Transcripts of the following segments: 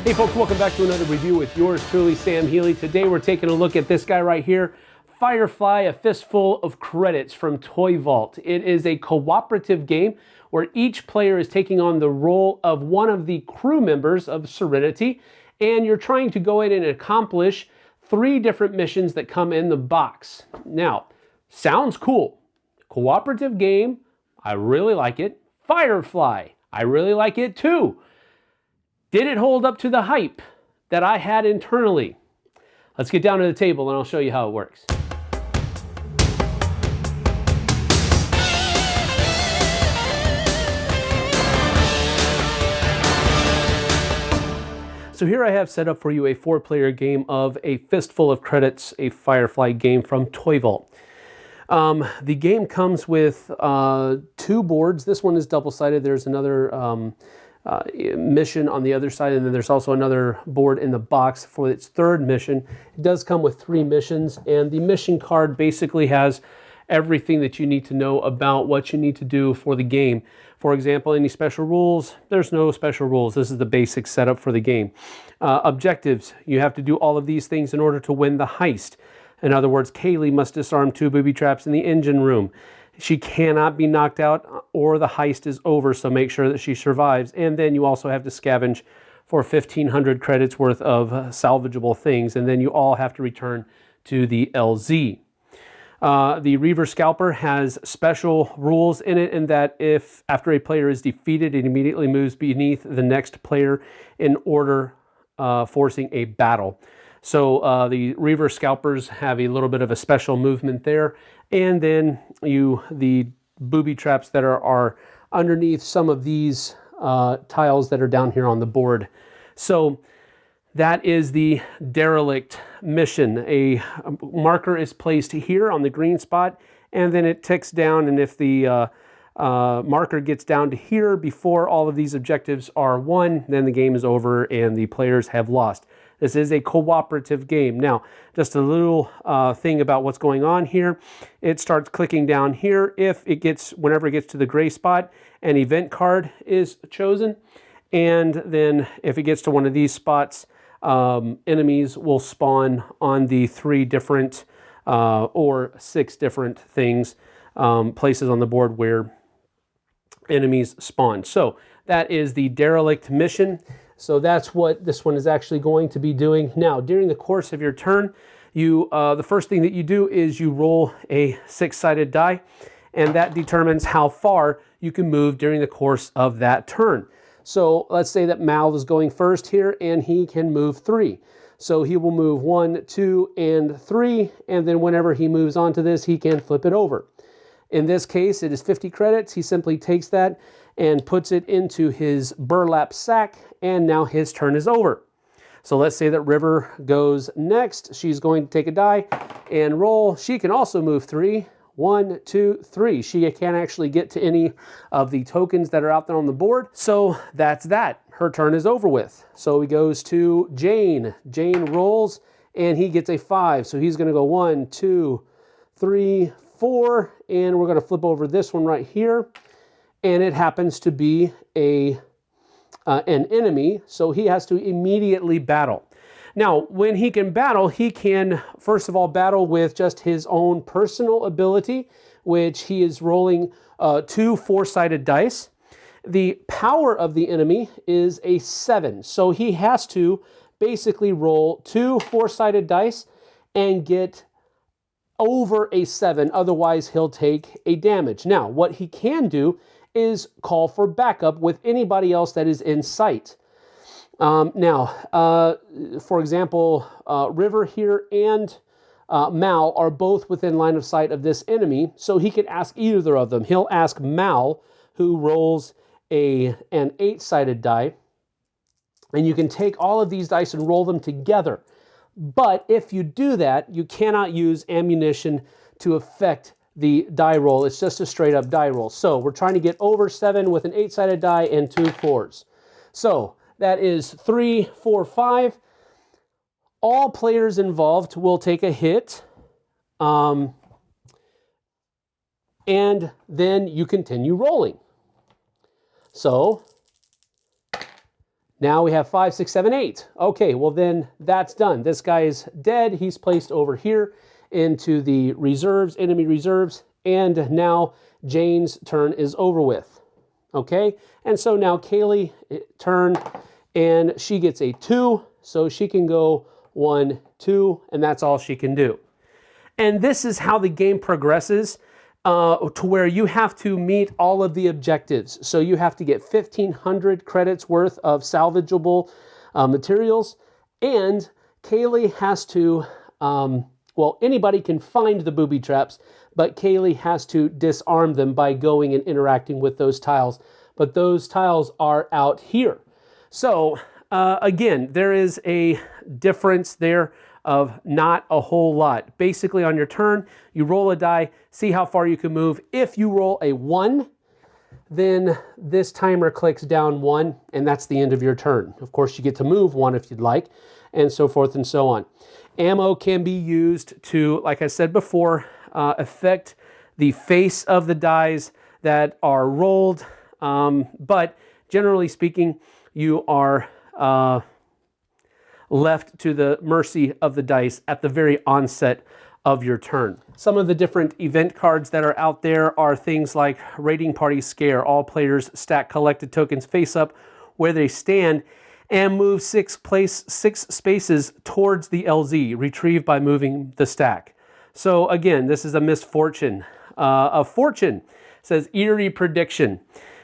Hey folks, welcome back to another review with yours truly, Sam Healey. Today we're taking a look at this guy right here, Firefly, a Fistful of Credits from Toy Vault. It is a cooperative game where each player is taking on the role of one of the crew members of Serenity, and you're trying to go in and accomplish 3 different missions that come in the box. Now, sounds cool. Cooperative game, I really like it. Firefly, I really like it too. Did it hold up to the hype that I had internally? Let's get down to the table and I'll show you how it works. So here I have set up for you a 4-player game of a Fistful of Credits, a Firefly game from Toy Vault. The game comes with 2 boards. This one is double-sided. There's another mission on the other side, and then there's also another board in the box for its 3rd mission. It does come with 3 missions, and the mission card basically has everything that you need to know about what you need to do for the game. For example, any special rules? There's no special rules. This is the basic setup for the game. Objectives: you have to do all of these things in order to win the heist. In other words, Healey must disarm 2 booby traps in the engine room. She cannot be knocked out or the heist is over, so make sure that she survives. And then you also have to scavenge for 1,500 credits worth of salvageable things, and then you all have to return to the LZ. The Reaver Scalper has special rules in it, in that if after a player is defeated, it immediately moves beneath the next player in order forcing a battle. So the Reaver Scalpers have a little bit of a special movement there. And then the booby traps that are underneath some of these tiles that are down here on the board. So that is the derelict mission. A marker is placed here on the green spot, and then it ticks down, and if the marker gets down to here before all of these objectives are won, then the game is over and the players have lost. This is a cooperative game. Now, just a little thing about what's going on here. It starts clicking down here. Whenever it gets to the gray spot, an event card is chosen. And then if it gets to one of these spots, enemies will spawn on the 3 different or 6 different things, places on the board where enemies spawn. So that is the derelict mission. So that's what this one is actually going to be doing. Now, during the course of your turn, the first thing that you do is you roll a 6-sided die, and that determines how far you can move during the course of that turn. So let's say that Mal is going first here, and he can move 3. So he will move 1, 2, and 3, and then whenever he moves onto this, he can flip it over. In this case, it is 50 credits. He simply takes that and puts it into his burlap sack, and now his turn is over. So let's say that River goes next. She's going to take a die and roll. She can also move 3. 1, 2, 3. She can't actually get to any of the tokens that are out there on the board. So that's that. Her turn is over with. So he goes to Jane. Jane rolls, and he gets a 5. So he's going to go 1, 2, 3, 4, and we're going to flip over this one right here. And it happens to be an enemy, so he has to immediately battle. Now, when he can battle, he can, first of all, battle with just his own personal ability, which he is rolling 2 4-sided dice. The power of the enemy is a 7, so he has to basically roll 2 4-sided dice and get over a 7, otherwise he'll take a damage. Now, what he can do is call for backup with anybody else that is in sight. For example, River here and Mal are both within line of sight of this enemy, so he can ask either of them. He'll ask Mal, who rolls an 8-sided die, and you can take all of these dice and roll them together. But if you do that, you cannot use ammunition to affect the die roll. It's just a straight up die roll. So we're trying to get over 7 with an 8-sided die and 2 4s. So that is 3, 4, 5. All players involved will take a hit. And then you continue rolling. So Now we have 5, 6, 7, 8. Okay, well then that's done. This guy is dead. He's placed over here into the reserves, enemy reserves, and now Jane's turn is over with. Okay, and so now Kaylee turn, and she gets a 2, so she can go 1, 2, and that's all she can do. And this is how the game progresses to where you have to meet all of the objectives. So you have to get 1,500 credits worth of salvageable materials, and Kaylee has to, well, anybody can find the booby traps, but Kaylee has to disarm them by going and interacting with those tiles. But those tiles are out here. So again, there is a difference there of not a whole lot. Basically on your turn, you roll a die, see how far you can move. If you roll a 1, then this timer clicks down 1, and that's the end of your turn. Of course, you get to move 1 if you'd like, and so forth and so on. Ammo can be used to, like I said before, affect the face of the dice that are rolled, but generally speaking, you are left to the mercy of the dice at the very onset of your turn. Some of the different event cards that are out there are things like Raiding Party Scare. All players stack collected tokens face up where they stand and move 6 spaces towards the LZ, retrieved by moving the stack. So again, this is a misfortune. A fortune says Eerie Prediction.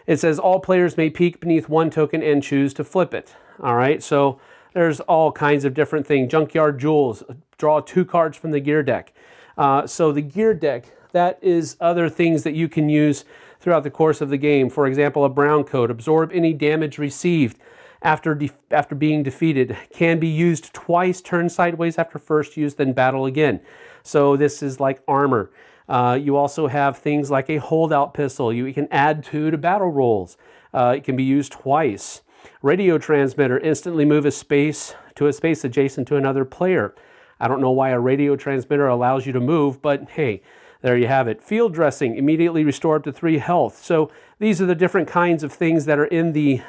It says all players may peek beneath 1 token and choose to flip it. All right, so there's all kinds of different things. Junkyard Jewels, draw 2 cards from the gear deck. So the gear deck, that is other things that you can use throughout the course of the game. For example, a brown coat, absorb any damage received after being defeated. Can be used twice, turn sideways after first use, then battle again. So this is like armor. You also have things like a holdout pistol. You can add 2 to battle rolls. It can be used twice. Radio transmitter, instantly move a space to a space adjacent to another player. I don't know why a radio transmitter allows you to move, but hey, there you have it. Field dressing, immediately restore up to 3 health. So these are the different kinds of things that are in the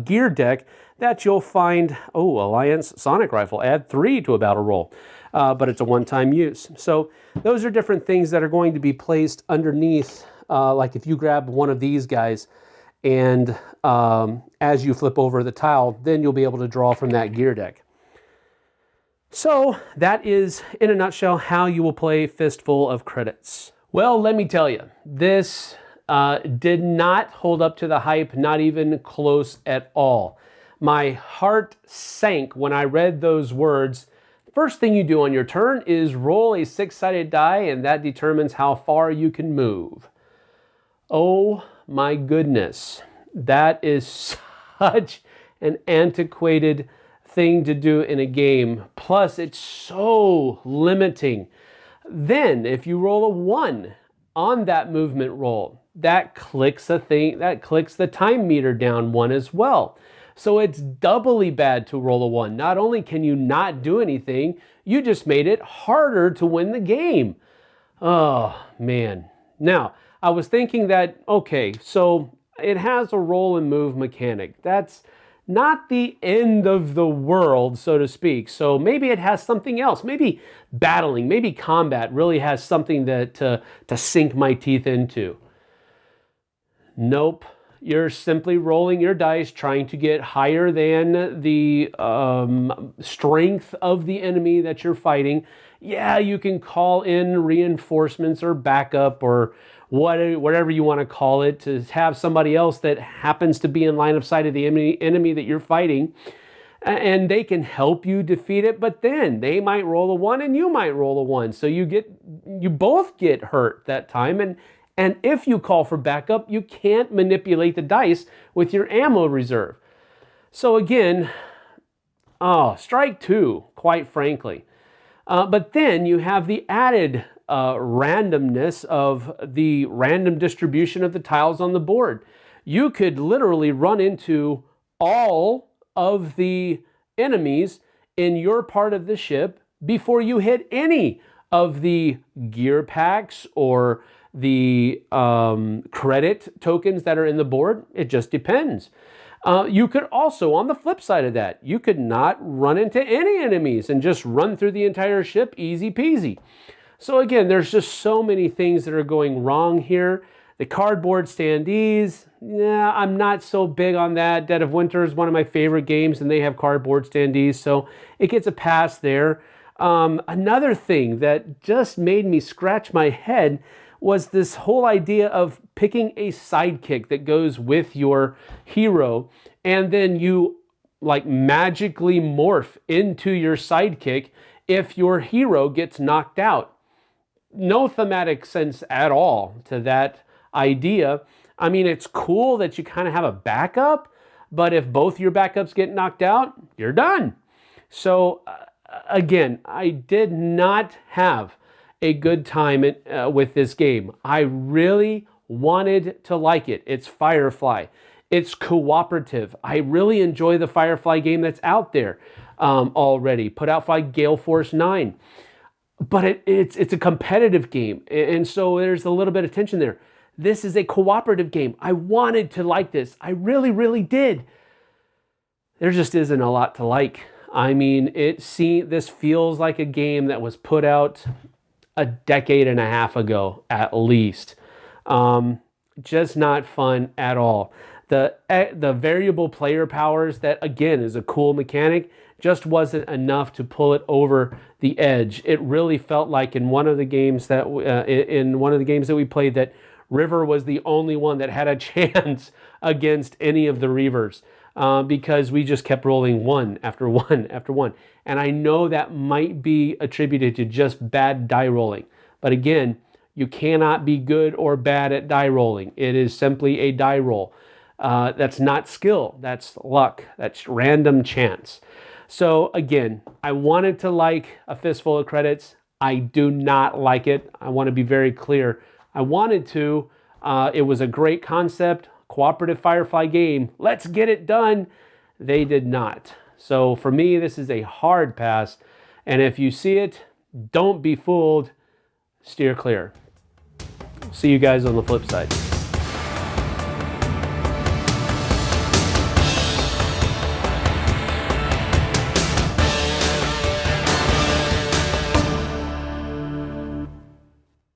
gear deck that you'll find. Oh, Alliance Sonic Rifle, add 3 to a battle roll, but it's a one-time use. So those are different things that are going to be placed underneath, like if you grab one of these guys, and as you flip over the tile, then you'll be able to draw from that gear deck. So that is, in a nutshell, how you will play Fistful of Credits. Well, let me tell you, this did not hold up to the hype, not even close at all. My heart sank when I read those words. First thing you do on your turn is roll a 6-sided die, and that determines how far you can move. Oh my goodness, that is such an antiquated thing to do in a game. Plus, it's so limiting. Then, if you roll a 1 on that movement roll, that clicks the time meter down 1 as well. So it's doubly bad to roll a 1. Not only can you not do anything, you just made it harder to win the game. Oh, man. Now, I was thinking that, okay, so it has a roll and move mechanic. That's not the end of the world, so to speak. So maybe it has something else. Maybe battling, maybe combat really has something that to sink my teeth into. Nope. You're simply rolling your dice, trying to get higher than the strength of the enemy that you're fighting. Yeah, you can call in reinforcements or backup or whatever you want to call it, to have somebody else that happens to be in line of sight of the enemy that you're fighting, and they can help you defeat it, but then they might roll a 1 and you might roll a 1. So you both get hurt that time, and if you call for backup, you can't manipulate the dice with your ammo reserve. So again, strike 2, quite frankly. But then you have the added randomness of the random distribution of the tiles on the board. You could literally run into all of the enemies in your part of the ship before you hit any of the gear packs or the credit tokens that are in the board. It just depends. You could also, on the flip side of that, you could not run into any enemies and just run through the entire ship easy peasy. So again, there's just so many things that are going wrong here. The cardboard standees, yeah, I'm not so big on that. Dead of Winter is one of my favorite games, and they have cardboard standees, so it gets a pass there. Another thing that just made me scratch my head was this whole idea of picking a sidekick that goes with your hero, and then you like magically morph into your sidekick if your hero gets knocked out. No thematic sense at all to that idea. I mean, it's cool that you kind of have a backup, but if both your backups get knocked out, you're done. So again, I did not have a good time with this game. I really wanted to like it. It's Firefly. It's cooperative. I really enjoy the Firefly game that's out there already, put out by Gale Force 9. But it's a competitive game, and so there's a little bit of tension there. This is a cooperative game. I wanted to like this. I really, really did. There just isn't a lot to like. I mean, this feels like a game that was put out a decade and a half ago, at least. Just not fun at all. The variable player powers, that again is a cool mechanic, just wasn't enough to pull it over the edge. It really felt like in one of the games that we played that River was the only one that had a chance against any of the Reavers, because we just kept rolling one after one after one. And I know that might be attributed to just bad die rolling. But again, you cannot be good or bad at die rolling. It is simply a die roll. That's not skill, that's luck, that's random chance. So again, I wanted to like A Fistful of Credits. I do not like it. I want to be very clear. I wanted to. It was a great concept, cooperative Firefly game. Let's get it done. They did not. So for me, this is a hard pass. And if you see it, don't be fooled. Steer clear. See you guys on the flip side.